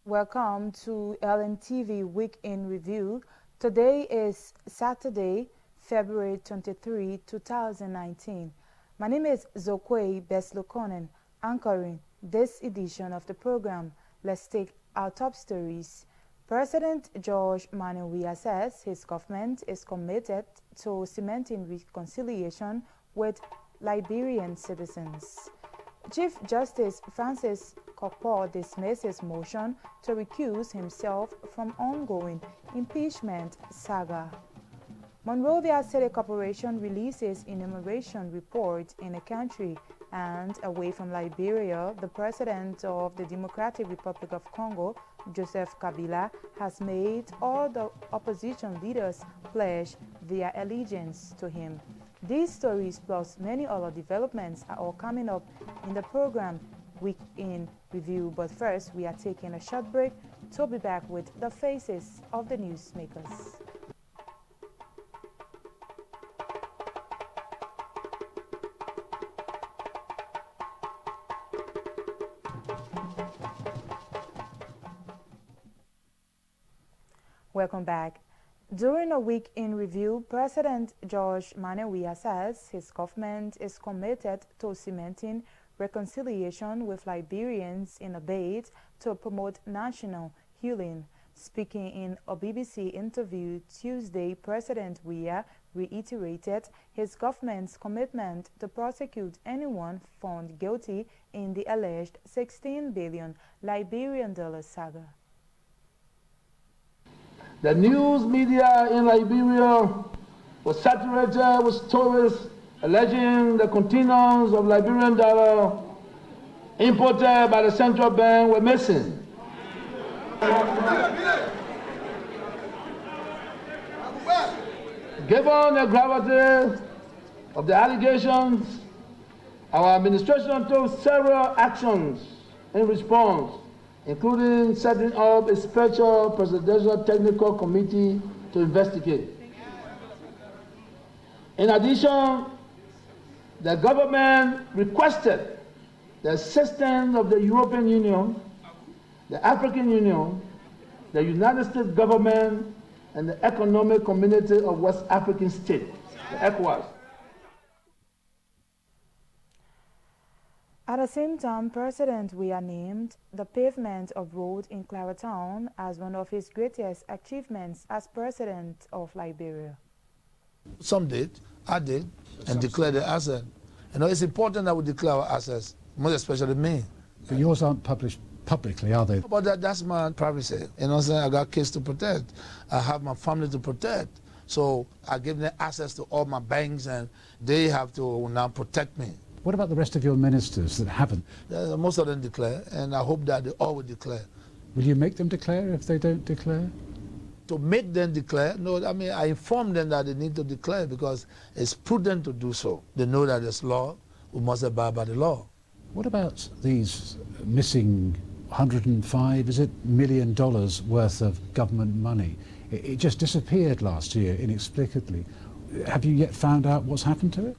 Welcome to LNTV Week in Review. Today is Saturday, February 23, 2019. My name is Zokwe Beslokonen, anchoring this edition of the program. Let's take our top stories. President George Manneh Weah says his government is committed to cementing reconciliation with Liberian citizens. Chief Justice Francis Kokpo dismisses motion to recuse himself from ongoing impeachment saga. Monrovia City Corporation releases enumeration report in the country, and away from Liberia, the President of the Democratic Republic of Congo, Joseph Kabila, has made all the opposition leaders pledge their allegiance to him. These stories plus many other developments are all coming up in the program Week in Review. But first, we are taking a short break to be back with the faces of the newsmakers. Welcome back. During a week in review, President George Manneh Weah says his government is committed to cementing reconciliation with Liberians in a bid to promote national healing. Speaking in a BBC interview Tuesday, President Weah reiterated his government's commitment to prosecute anyone found guilty in the alleged $16 billion Liberian saga. The news media in Liberia was saturated with stories alleging the containers of Liberian dollar imported by the central bank were missing. Given the gravity of the allegations, our administration took several actions in response, including setting up a special presidential technical committee to investigate. In addition, the government requested the assistance of the European Union, the African Union, the United States government, and the Economic Community of West African States, the ECOWAS. At the same time, President Weah named the pavement of road in Claratown as one of his greatest achievements as president of Liberia. Some did, I did, and declared the asset. You know, it's important that we declare our assets, most especially me. But yours aren't published publicly, are they? But that's my privacy. You know what I'm saying? I got kids to protect. I have my family to protect. So I give them access to all my banks, and they have to now protect me. What about the rest of your ministers that haven't? Most of them declare, and I hope that they all will declare. Will you make them declare if they don't declare? To make them declare? No, I mean, I inform them that they need to declare because it's prudent to do so. They know that there's law, we must abide by the law. What about these missing $105 million worth of government money? It just disappeared last year inexplicably. Have you yet found out what's happened to it?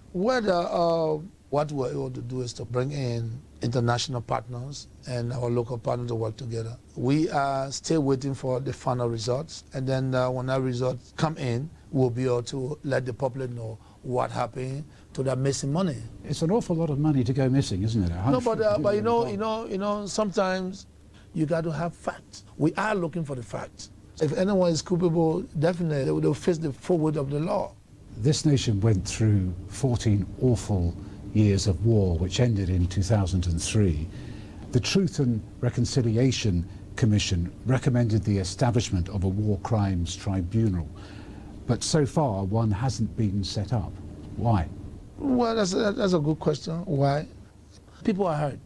What we're able to do is to bring in international partners and our local partners to work together. We are still waiting for the final results, and then when our results come in, we'll be able to let the public know what happened to that missing money. It's an awful lot of money to go missing, isn't it? No, but you know, sometimes you got to have facts. We are looking for the facts. If anyone is culpable, definitely they'll face the full weight of the law. This nation went through 14 awful years of war, which ended in 2003. The Truth and Reconciliation Commission recommended the establishment of a war crimes tribunal, but so far one hasn't been set up. Why? Well, that's a good question. Why? People are hurt.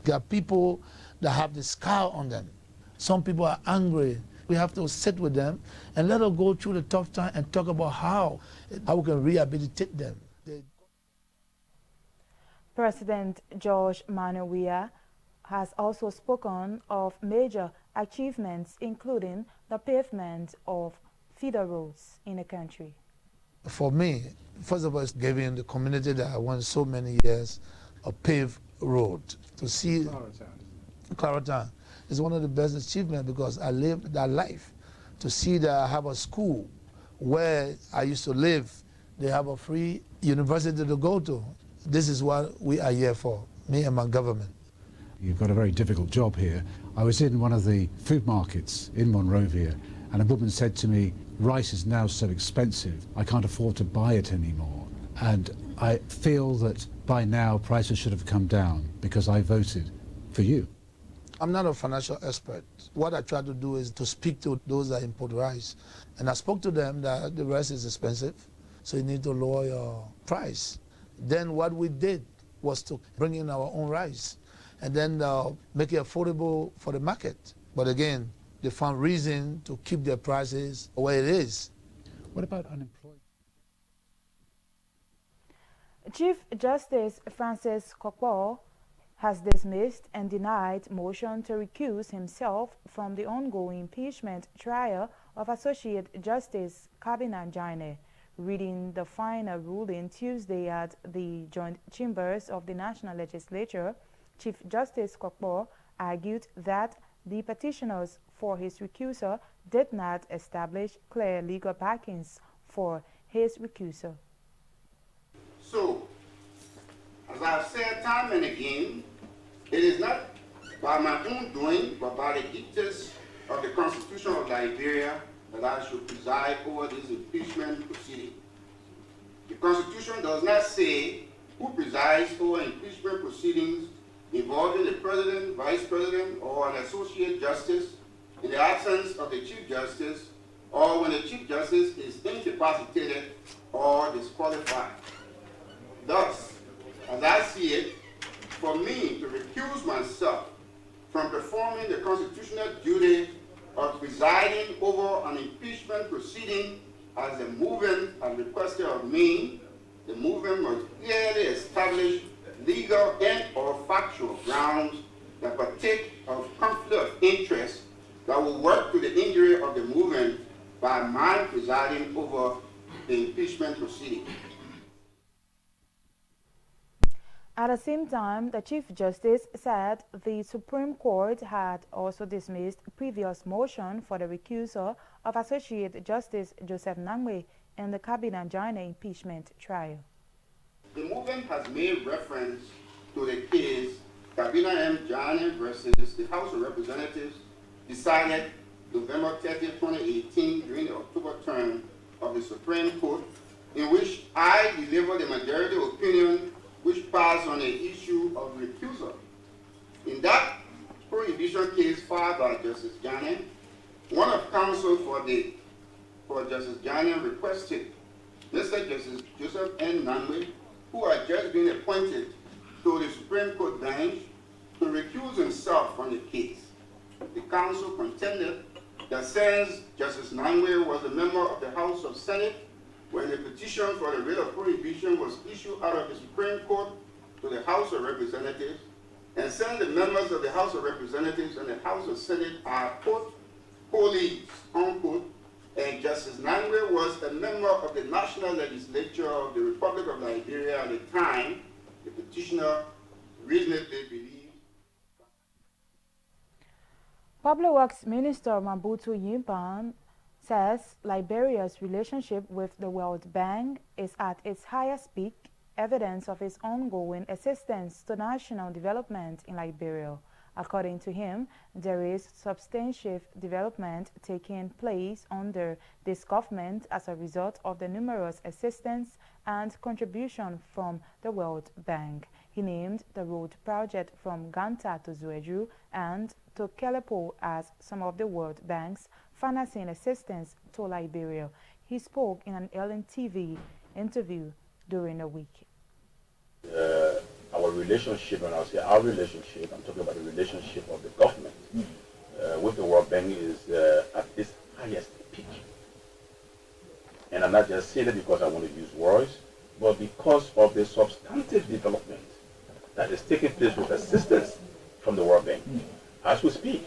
There are people that have the scar on them. Some people are angry. We have to sit with them and let them go through the tough time and talk about how we can rehabilitate them. President George Manneh Weah has also spoken of major achievements, including the pavement of feeder roads in the country. For me, first of all, it's giving the community that I went so many years a paved road to see Claratown. It's one of the best achievements because I lived that life. To see that I have a school where I used to live, they have a free university to go to. This is what we are here for, me and my government. You've got a very difficult job here. I was in one of the food markets in Monrovia, and a woman said to me, rice is now so expensive, I can't afford to buy it anymore. And I feel that by now prices should have come down because I voted for you. I'm not a financial expert. What I try to do is to speak to those that import rice. And I spoke to them that the rice is expensive, so you need to lower your price. Then what we did was to bring in our own rice and then make it affordable for the market. But again, they found reason to keep their prices where it is. What about unemployment? Chief Justice Francis Kokpo has dismissed and denied motion to recuse himself from the ongoing impeachment trial of Associate Justice Kabina Jane. Reading the final ruling Tuesday at the joint chambers of the National Legislature, Chief Justice Kokpo argued that the petitioners for his recusal did not establish clear legal backings for his recusal. So, as I've said time and again, it is not by my own doing, but by the dictates of the Constitution of Liberia that I should preside over this impeachment proceeding. The Constitution does not say who presides over impeachment proceedings involving the President, Vice President, or an Associate Justice in the absence of the Chief Justice, or when the Chief Justice is incapacitated or disqualified. Thus, as I see it, for me to recuse myself from performing the constitutional duty of presiding over an impeachment proceeding as the movement has requested of me, the movement must clearly establish legal and or factual grounds that partake of conflict of interest that will work to the injury of the movement by my presiding over the impeachment proceeding. At the same time, the Chief Justice said the Supreme Court had also dismissed a previous motion for the recusal of Associate Justice Joseph Nangwe in the Kabina Jane impeachment trial. The movement has made reference to the case Kabina M. Jane versus the House of Representatives decided November 30, 2018 during the October term of the Supreme Court, in which I delivered the majority opinion which passed on the issue of recusal. In that prohibition case filed by Justice Jane, one of counsel for Justice Jane requested Mr. Justice Joseph N. Nangwe, who had just been appointed to the Supreme Court bench, to recuse himself from the case. The counsel contended that since Justice Nangwe was a member of the House of Senate when the petition for the writ of prohibition was issued out of the Supreme Court to the House of Representatives, and since the members of the House of Representatives and the House of Senate are, quote, colleagues, unquote, and Justice Nangwe was a member of the National Legislature of the Republic of Liberia at the time, the petitioner reasonably believed. Public Works Minister Mambutu Yimpan says Liberia's relationship with the World Bank is at its highest peak, evidence of its ongoing assistance to national development in Liberia. According to him, there is substantial development taking place under this government as a result of the numerous assistance and contribution from the World Bank. He named the road project from Ganta to Zwedru and to Kelepo as some of the World Bank's financing assistance to Liberia. He spoke in an LNTV interview during the week. Our relationship, and I'll say our relationship, I'm talking about the relationship of the government with the World Bank is at its highest peak. And I'm not just saying it because I want to use words, but because of the substantive development that is taking place with assistance from the World Bank. As we speak,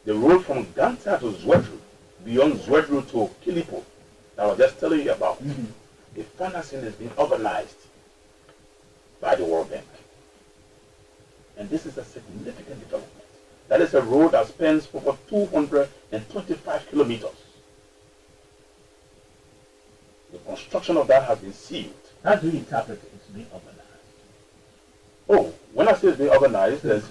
the road from Ganta to Zwedru, beyond Zwedru to Kilipo, that I was just telling you about, the financing has been organized by the World Bank. And this is a significant development. That is a road that spans over 225 kilometers. The construction of that has been sealed. How do you interpret it's being organized? Oh, when I say it's being organized, there's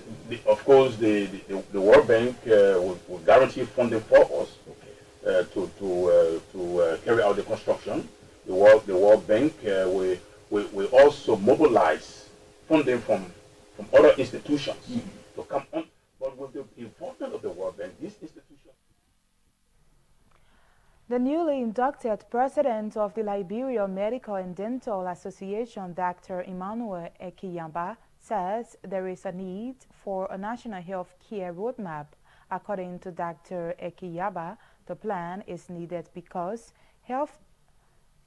of course the World Bank will guarantee funding for us to carry out the construction. The World Bank will also mobilize funding from other institutions to come on. But with the involvement of the World Bank, these institutions. The newly inducted president of the Liberia Medical and Dental Association, Dr. Emmanuel Ekiyaba, says there is a need for a national health care roadmap. According to Dr. Ekiyaba, the plan is needed because health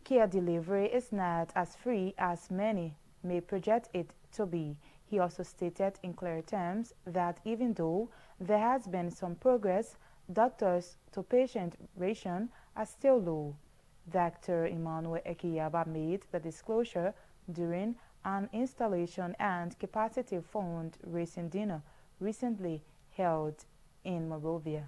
care delivery is not as free as many may project it to be. He also stated in clear terms that even though there has been some progress, doctors to patient ratio are still low. Dr. Emmanuel Ekiyaba made the disclosure during an installation and capacity fund raising dinner recently held in Monrovia.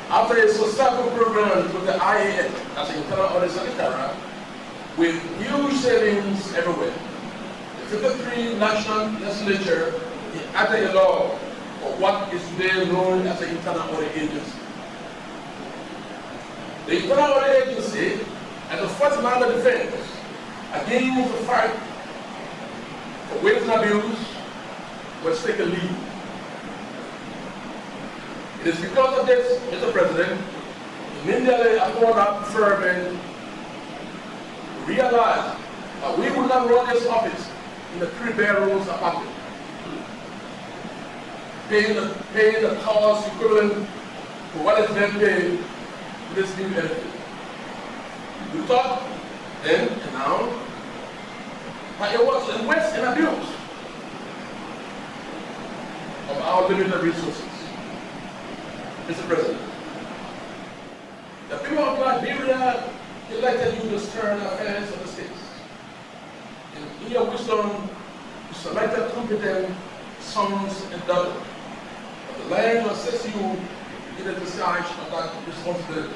After a successful program with the IAN, as the Internal Audit Secretary, with huge savings everywhere, the 53 National Legislature enacted a law for what is today known as the Internal Audit Agency. The Internal Audit Agency, as the first line of defense against the fight for waste and abuse, was taken lead. It is because of this, Mr. President, immediately upon our ferment, realized that we would not run this office in the 3-bedroom apartment, paying the cost equivalent to what is then paid to this new entity. We thought then and now that it was a waste and abuse of our limited resources. Mr. President, the people of Liberia elected you to steer the affairs of the states. In your wisdom, you selected competent sons and daughters of the land to assist you in the discharge of that responsibility.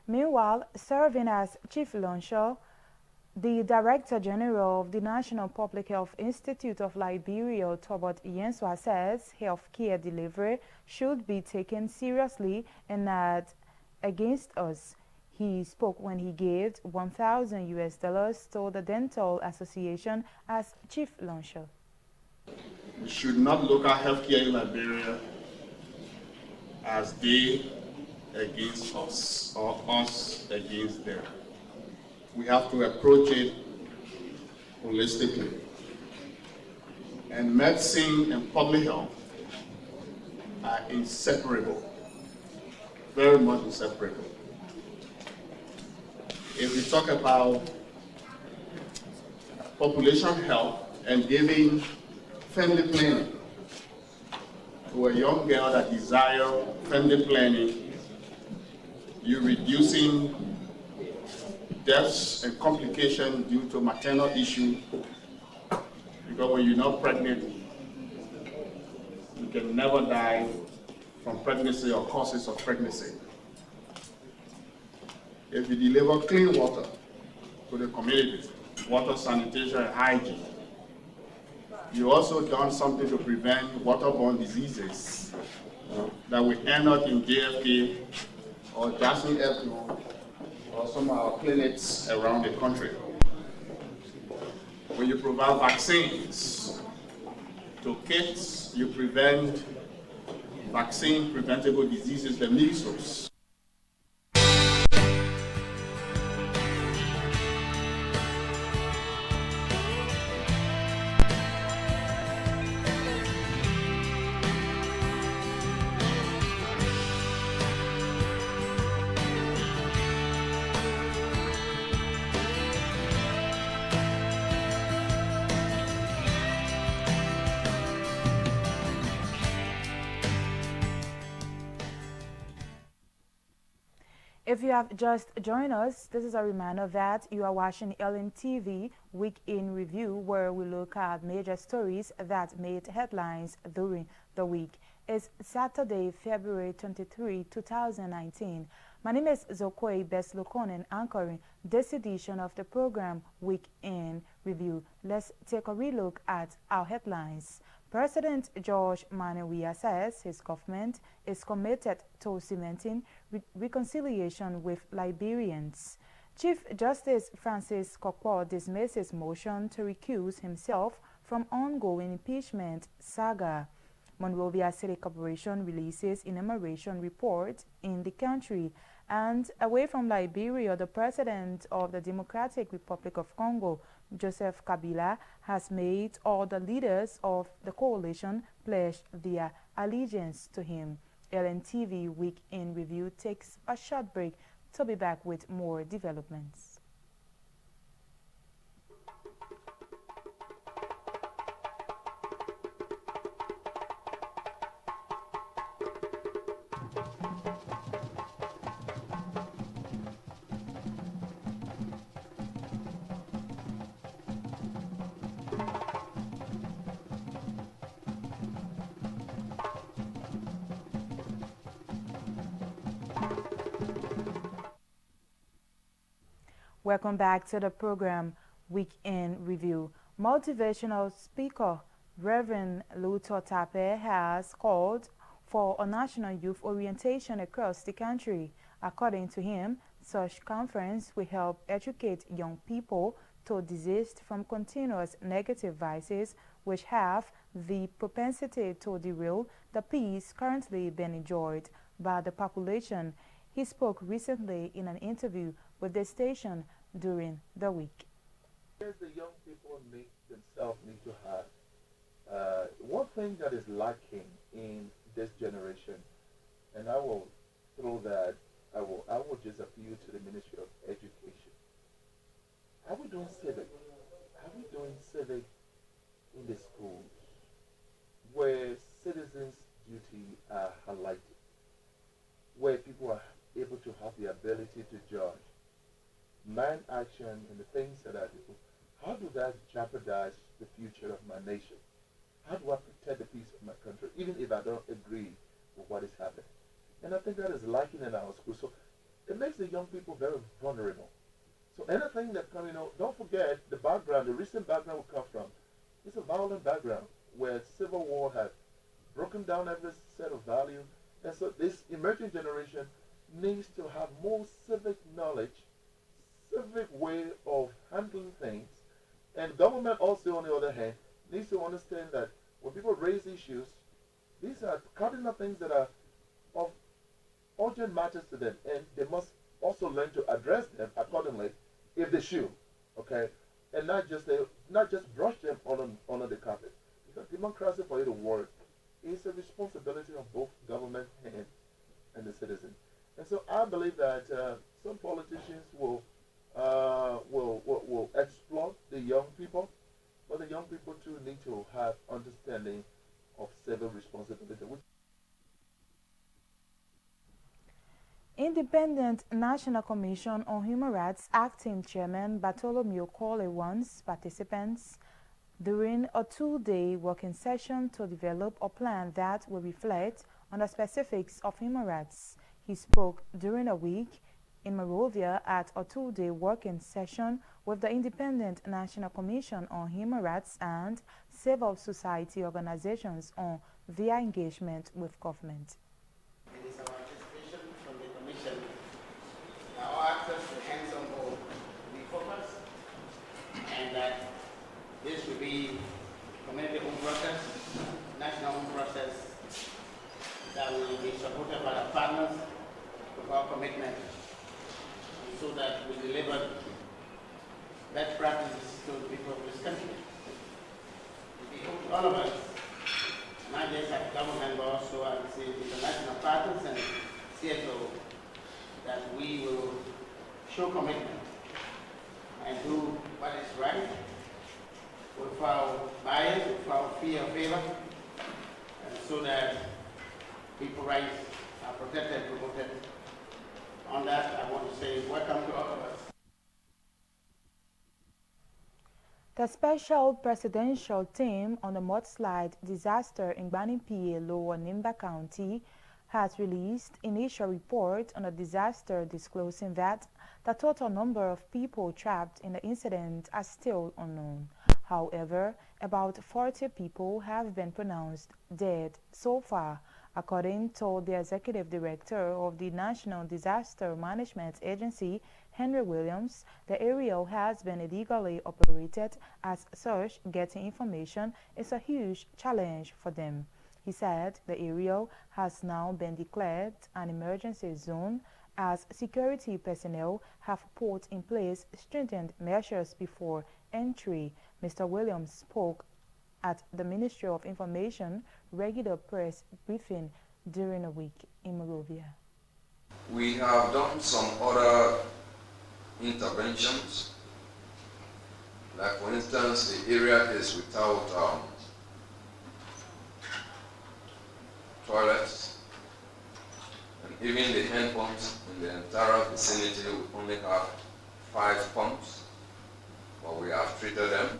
Meanwhile, serving as Chief Launcher, the Director General of the National Public Health Institute of Liberia, Tobot Yenswa, says health care delivery should be taken seriously and not against us. He spoke when he gave $1,000 to the Dental Association as Chief Launcher. We should not look at healthcare in Liberia as they against us or us against them. We have to approach it holistically. And medicine and public health are inseparable, very much inseparable. If we talk about population health and giving family planning to a young girl that desires family planning, you're reducing deaths and complications due to maternal issue, because when you're not pregnant, you can never die from pregnancy or causes of pregnancy. If you deliver clean water to the community, water, sanitation, and hygiene, you also done something to prevent waterborne diseases that will end up in JFK or Jackson Airport or some of our clinics around the country. When you provide vaccines to kids, you prevent vaccine-preventable diseases, the measles. If you have just joined us, this is a reminder that you are watching LNTV Week in Review, where we look at major stories that made headlines during the week. It's Saturday, February 23, 2019. My name is Zokwe Beslokonen, anchoring this edition of the program Week in Review. Let's take a relook at our headlines. President George Manneh Weah says his government is committed to cementing reconciliation with Liberians. Chief Justice Francis Kokpo dismisses motion to recuse himself from ongoing impeachment saga. Monrovia City Corporation releases enumeration report in the country. And away from Liberia, the president of the Democratic Republic of Congo, Joseph Kabila, has made all the leaders of the coalition pledge their allegiance to him. LNTV Week in Review takes a short break to be back with more developments. Welcome back to the program Week in Review. Motivational speaker Reverend Luther Tape has called for a national youth orientation across the country. According to him, such conference will help educate young people to desist from continuous negative vices which have the propensity to derail the peace currently being enjoyed by the population. He spoke recently in an interview with the station during the week. The young people themselves need to have one thing that is lacking in this generation, and I will throw that, I will just appeal to the Ministry of Education. Are we doing civic? Are we doing civic in the schools where citizens' duty are highlighted, where people are able to have the ability to judge man action and the things that are people? How do that jeopardize the future of my nation? How do I protect the peace of my country, even if I don't agree with what is happening? And I think that is lacking in our schools. So it makes the young people very vulnerable. So anything that's coming out, don't forget the background, the recent background we come from. It's a violent background where civil war has broken down every set of value. And so this emerging generation needs to have more civic knowledge, civic way of handling things. And government also, on the other hand, needs to understand that when people raise issues, these are cardinal things that are of urgent matters to them, and they must also learn to address them accordingly if they should, okay? And not just brush them under the carpet. Because democracy, for it to work, is a responsibility of both government and the citizen. And so I believe that some politicians will exploit the young people, but the young people too need to have understanding of civil responsibility. Independent National Commission on Human Rights Acting Chairman Bartholomew Corley wants participants during a two-day working session to develop a plan that will reflect on the specifics of human rights. He spoke during a week in Monrovia at a two-day working session with the Independent National Commission on Human Rights and civil society organizations on their engagement with government. It is our anticipation from the Commission that all access to hands-on will be focused, and that this will be community-owned process, national-owned process that will be supported by the partners with our commitment, so that we deliver best practices to the people of this country. We hope all of us, not just at government, but also at the international partners and CSO, that we will show commitment and do what is right without bias, without fear or favor, and so that people's rights are protected and promoted On that, I want to say welcome to all of us. The special presidential team on the mudslide disaster in Gbanin, PA, Lower Nimba County, has released initial report on the disaster, disclosing that the total number of people trapped in the incident are still unknown. However, about 40 people have been pronounced dead so far, according to the executive director of the National Disaster Management Agency, Henry Williams. The area has been illegally operated. As such, getting information is a huge challenge for them. He said the area has now been declared an emergency zone as security personnel have put in place stringent measures before entry. Mr. Williams spoke at the Ministry of Information regular press briefing during a week in Monrovia. We have done some other interventions, like for instance the area is without toilets, and even the hand pumps in the entire vicinity, we only have 5 pumps, but we have treated them,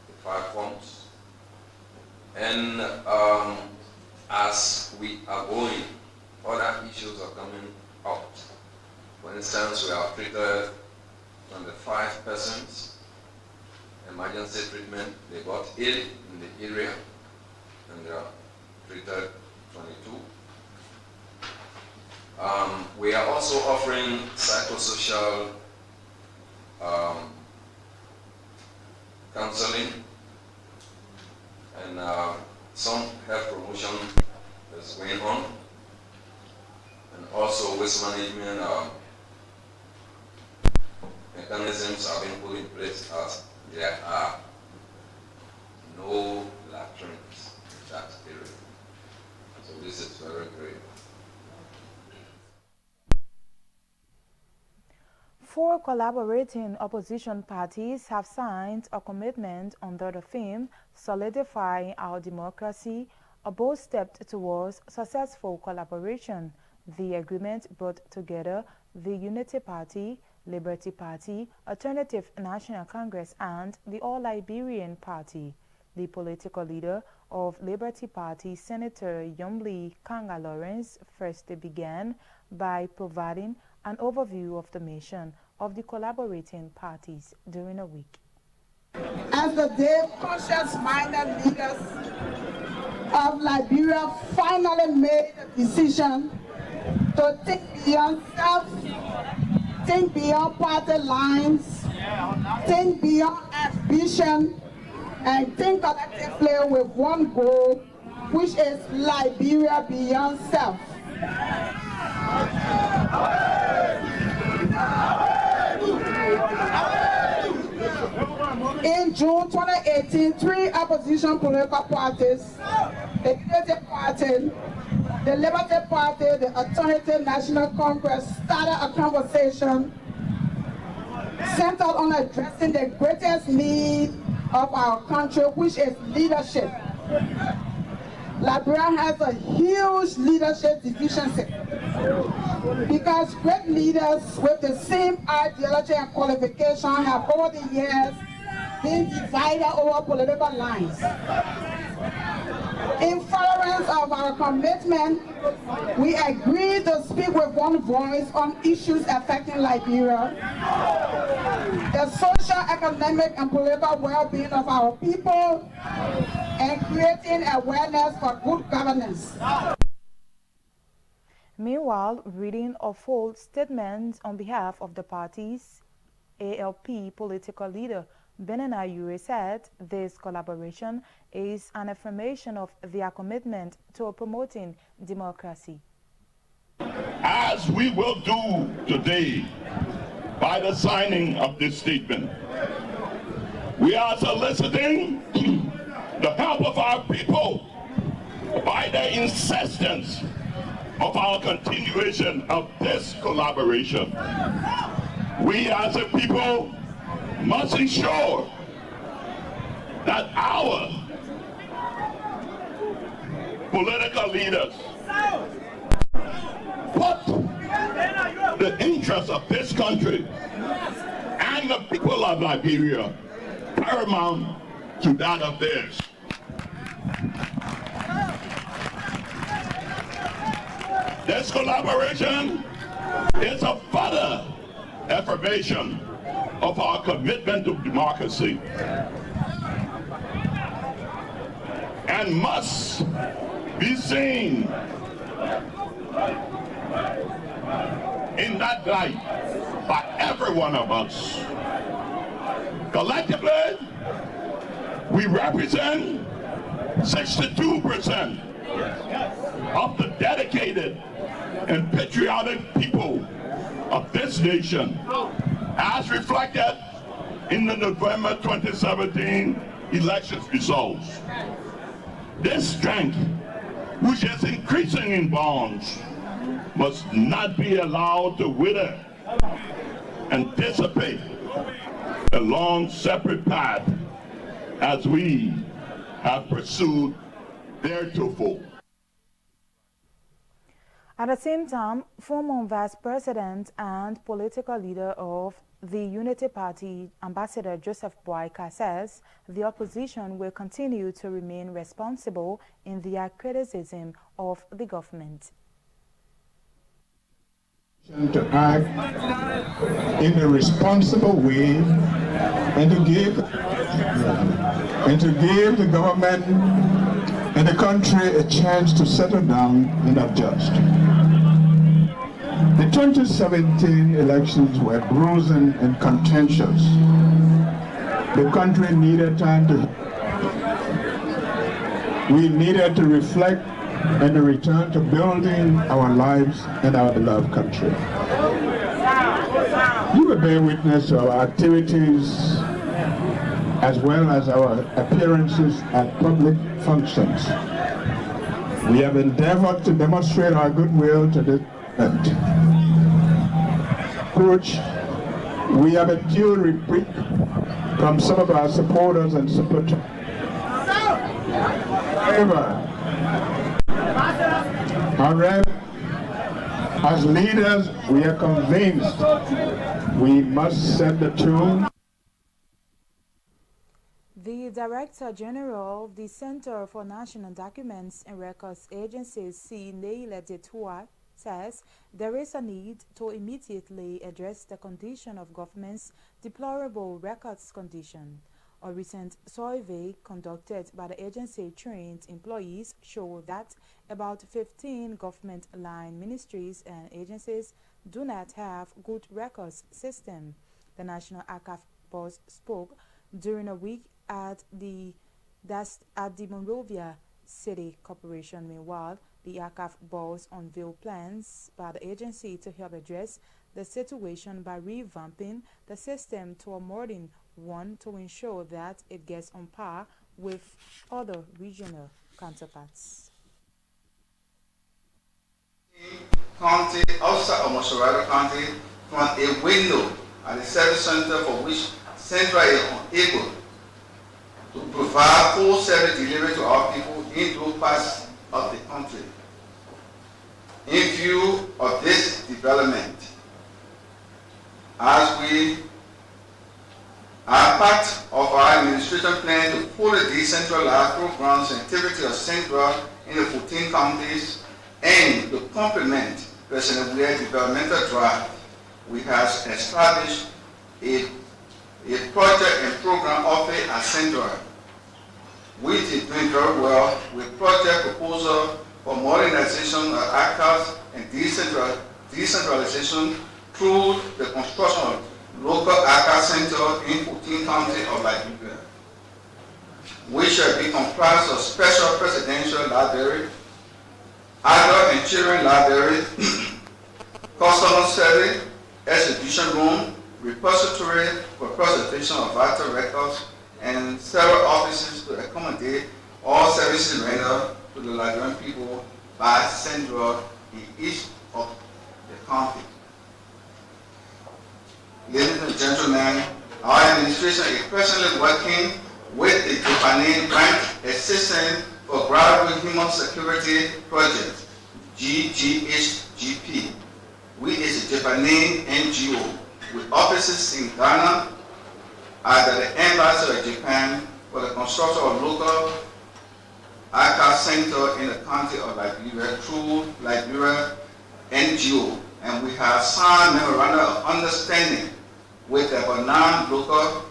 the 5 pumps. And as we are going, other issues are coming out. For instance, we have treated 25 persons, emergency treatment, they got ill in the area, and they are treated 22. We are also offering psychosocial counseling, and some health promotion is going on, and also waste management mechanisms are being put in place as there are no latrines in that area. So this is very great. 4 collaborating opposition parties have signed a commitment under the theme Solidifying Our Democracy, a bold step towards successful collaboration. The agreement brought together the Unity Party, Liberty Party, Alternative National Congress, and the All-Liberian Party. The political leader of Liberty Party, Senator Yumli Kanga Lawrence, first began by providing an overview of the mission of the collaborating parties during a week. As the day conscious-minded leaders of Liberia finally made a decision to think beyond self, think beyond party lines, think beyond ambition, and think collectively with one goal, which is Liberia beyond self. In June 2018, 3 opposition political parties, the Unity Party, the Liberty Party, the Alternative National Congress, started a conversation centered on addressing the greatest need of our country, which is leadership. Liberia has a huge leadership deficiency because great leaders with the same ideology and qualification have over the years been divided over political lines. In furtherance of our commitment, we agreed to speak with one voice on issues affecting Liberia, the social, economic, and political well-being of our people, and creating awareness for good governance. Meanwhile, reading a full statement on behalf of the parties, ALP political leader Benena Yure said this collaboration is an affirmation of their commitment to promoting democracy. As we will do today by the signing of this statement, we are soliciting the help of our people by the insistence of our continuation of this collaboration. We as a people must ensure that our political leaders put the interests of this country and the people of Liberia paramount to that of theirs. This collaboration is a further affirmation of our commitment to democracy and must be seen in that light by every one of us. Collectively, we represent 62% of the dedicated and patriotic people of this nation, as reflected in the November 2017 election results. This strength, which is increasing in bonds, must not be allowed to wither and dissipate along separate paths as we have pursued theretofore. At the same time, former Vice President and political leader of the Unity Party, Ambassador Joseph Boakai, says the opposition will continue to remain responsible in their criticism of the government. To act in a responsible way and to give the government and the country a chance to settle down and adjust. The 2017 elections were bruising and contentious. The country needed time to... We needed to reflect and to return to building our lives in our beloved country. You will bear witness to our activities as well as our appearances at public functions. We have endeavored to demonstrate our goodwill to this event, which we have a due rebuke from some of our supporters and supporters. However, as leaders, we are convinced we must set the tune. The Director General of the Center for National Documents and Records Agency, C. Neila Detua, says there is a need to immediately address the condition of government's deplorable records condition. A recent survey conducted by the agency-trained employees showed that about 15 government-aligned ministries and agencies do not have good records system. The National Archive Board spoke during a week at the Monrovia City Corporation. Meanwhile, the Archive Board unveiled plans by the agency to help address the situation by revamping the system to a modern one to ensure that it gets on par with other regional counterparts. County outside of Mosharada County from a window at the service center for which Central is unable to provide full service delivery to our people in those parts of the country. In view of this development, as we are part of our administration plan to fully decentralize programs and activities of Central in the 14 counties and to complement President Blair's developmental drive, we have established a project and program office at Central, which is doing very well with project proposal for modernization of archives and decentralization through the construction of local archive center in 14 counties of Liberia, which shall be comprised of special presidential library, adult and children library, customer service, exhibition room, repository for preservation of vital records, and several offices to accommodate all services rendered to the Liberian people by Central in each of the county. Ladies and gentlemen, our administration is presently working with the Japanese Grant Assistance for Graduate Human Security Project, GGHGP, which is a Japanese NGO with offices in Ghana, at the Embassy of Japan for the construction of local ACA center in the country of Liberia through Liberia NGO. And we have signed memorandum of understanding with the non-local,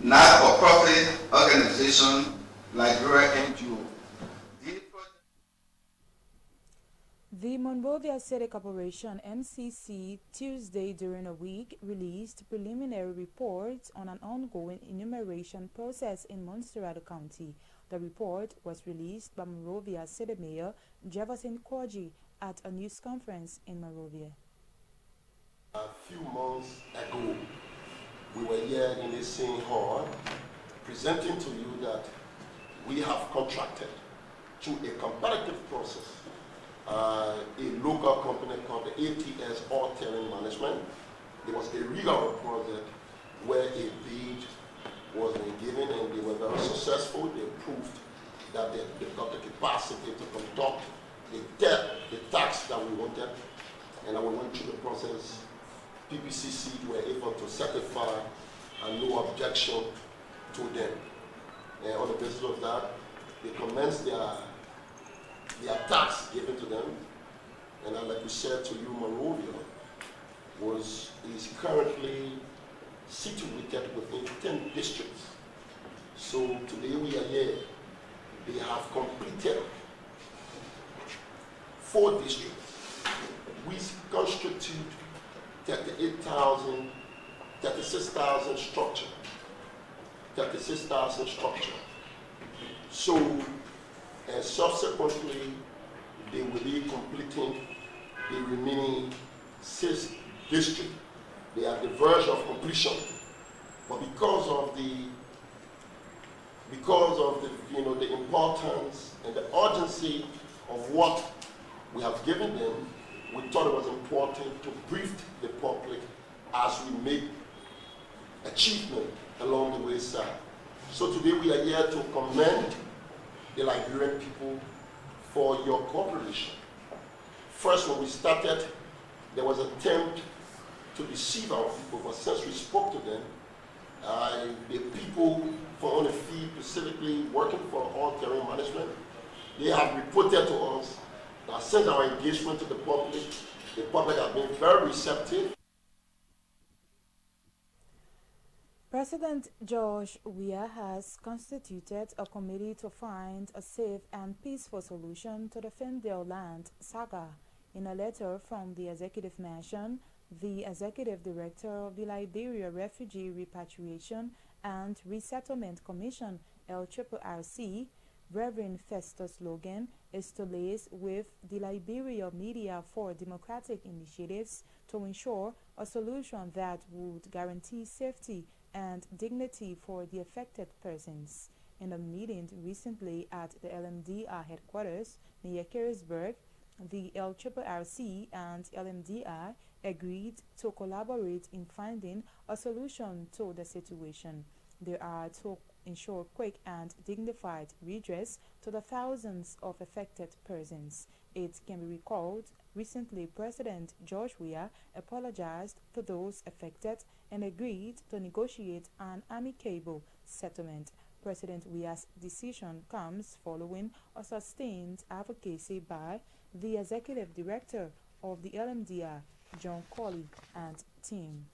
not-for-profit organization, Liberia NGO. The Monrovia City Corporation, MCC, Tuesday during a week, released preliminary reports on an ongoing enumeration process in Montserrat County. The report was released by Monrovia City Mayor Jefferson Korji at a news conference in Monrovia. A few months ago, we were here in the same hall presenting to you that we have contracted through a comparative process a local company called the ATS All Terrain Management. There was a rigorous project where a bid was being given and they were very successful. They proved that they've got the capacity to conduct the tax that we wanted. And we went through the process. PPCC were able to certify and no objection to them. And on the basis of that, they commenced their tax given to them. And like we said to you, Monrovia is currently situated within 10 districts. So today we are here. They have completed 4 districts, which constitute 36,000 structure. So, and subsequently, they will be completing the remaining 6 districts. They are the verge of completion, but because of the the importance and the urgency of what we have given them, we thought it was important to brief the public as we make achievement along the way side. So today we are here to commend the Liberian people for your cooperation. First, when we started, there was an attempt to deceive our people, but since we spoke to them, the people for ONIFI, specifically working for All Terrain Management, they have reported to us that since our engagement to the public has been very receptive. President George Weah has constituted a committee to find a safe and peaceful solution to the Ferndale land saga. In a letter from the Executive Mansion, the Executive Director of the Liberia Refugee Repatriation and Resettlement Commission, LRRC, Reverend Festus Logan, is to liaise with the Liberia Media for Democratic Initiatives to ensure a solution that would guarantee safety and dignity for the affected persons. In a meeting recently at the LMDR headquarters near Carisburg, the LRRC and LMDR agreed to collaborate in finding a solution to the situation. They are to ensure quick and dignified redress to the thousands of affected persons. It can be recalled recently President George Weah apologized to those affected and agreed to negotiate an amicable settlement. President Weah's decision comes following a sustained advocacy by the Executive Director of the LMDR, John Colley, and team.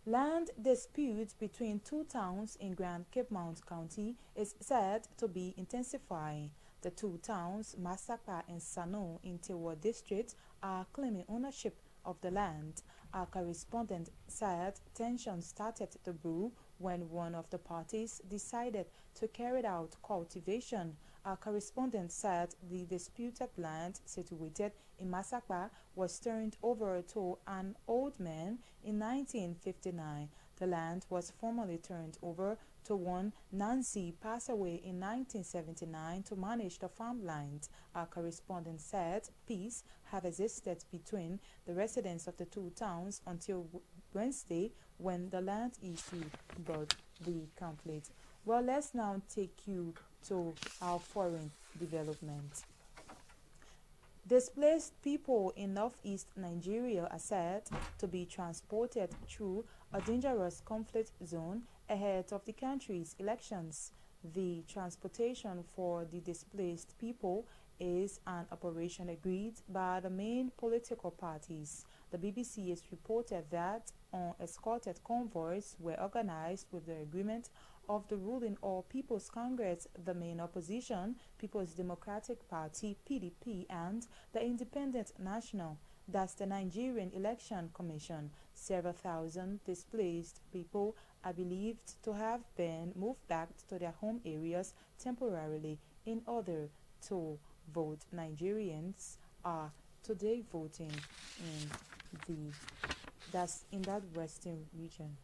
Land dispute between 2 towns in Grand Cape Mount County is said to be intensifying. The 2 towns, Massapequa and Sano in Tewa District, are claiming ownership of the land. Our correspondent said tension started to brew when one of the parties decided to carry out cultivation. Our correspondent said the disputed land situated in Massapequa was turned over to an old man in 1959. The land was formally turned over to one Nancy, passed away in 1979 to manage the farmland. Our correspondent said peace have existed between the residents of the 2 towns until Wednesday when the land issue brought the conflict. Well, let's now take you to our foreign development. Displaced people in northeast Nigeria are said to be transported through a dangerous conflict zone ahead of the country's elections. The transportation for the displaced people is an operation agreed by the main political parties. The BBC has reported that unescorted convoys were organized with the agreement of the ruling All People's Congress, the main opposition, People's Democratic Party, PDP, and the Independent National, that's the Nigerian Election Commission. Several thousand displaced people are believed to have been moved back to their home areas temporarily in order to vote. Nigerians are today voting in that western region.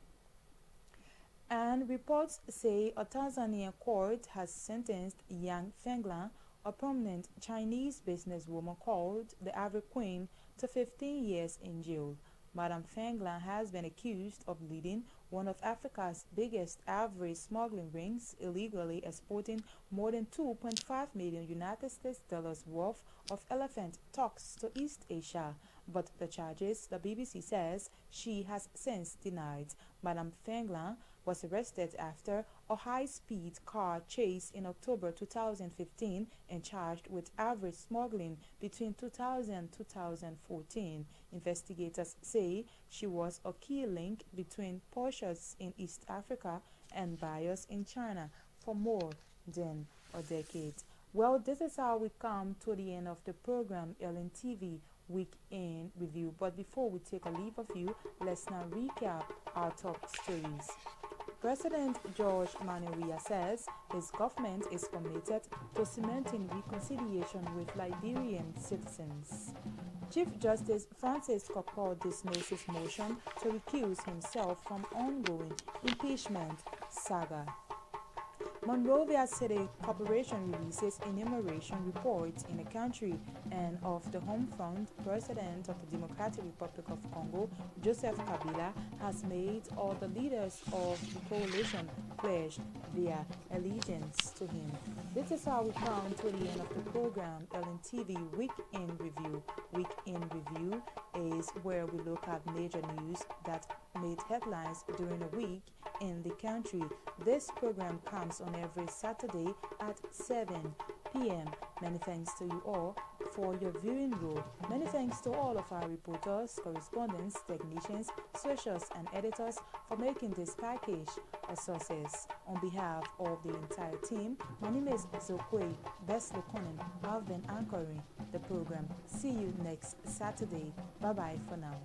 And reports say a Tanzanian court has sentenced Yang Fenglan, a prominent Chinese businesswoman called the Ivory Queen, to 15 years in jail. Madame Fenglan has been accused of leading one of Africa's biggest ivory smuggling rings, illegally exporting more than $2.5 million United States worth of elephant tusks to East Asia. But the charges, the BBC says, she has since denied. Madame Fenglan was arrested after a high-speed car chase in October 2015 and charged with ivory smuggling between 2000 and 2014. Investigators say she was a key link between pushers in East Africa and buyers in China for more than a decade. Well, this is how we come to the end of the program, LNTV Week in Review. But before we take a leave of you, let's now recap our top stories. President George Manuria says his government is committed to cementing reconciliation with Liberian citizens. Chief Justice Francis Kokor dismisses motion to recuse himself from ongoing impeachment saga. Monrovia City Corporation releases enumeration reports in the country, and of the home front, President of the Democratic Republic of Congo, Joseph Kabila, has made all the leaders of the coalition pledge their allegiance to him. This is how we come to the end of the program, LNTV Week in Review. Week in Review is where we look at major news that made headlines during a week in the country. This program comes on every Saturday at 7 p.m. Many thanks to you all for your viewing role. Many thanks to all of our reporters, correspondents, technicians, socials, and editors for making this package a success. On behalf of the entire team, my name is Zokwe Beslokonen. I've been anchoring the program. See you next Saturday. Bye-bye for now.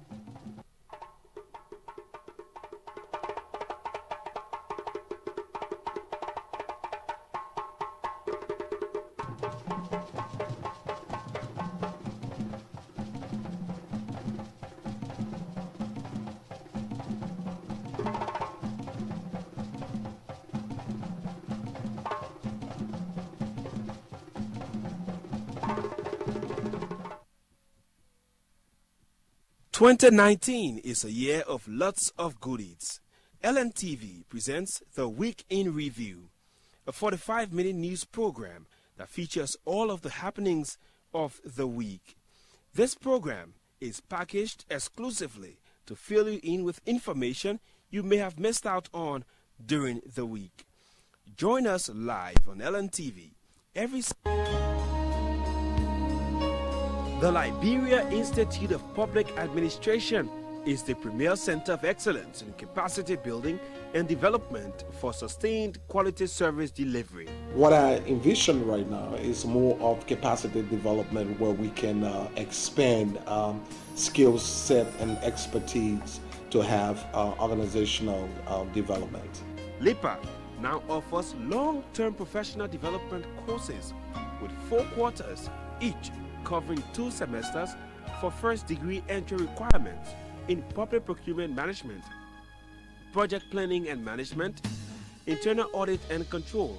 "2019 is a year of lots of goodies. LNTV presents the Week in Review, a 45-minute news program that features all of the happenings of the week. This program is packaged exclusively to fill you in with information you may have missed out on during the week. Join us live on LNTV every The Liberia Institute of Public Administration is the premier center of excellence in capacity building and development for sustained quality service delivery. What I envision right now is more of capacity development where we can expand skill set and expertise to have organizational development. LIPA now offers long-term professional development courses with 4 quarters each, covering 2 semesters for first-degree entry requirements in public procurement management, project planning and management, internal audit and control,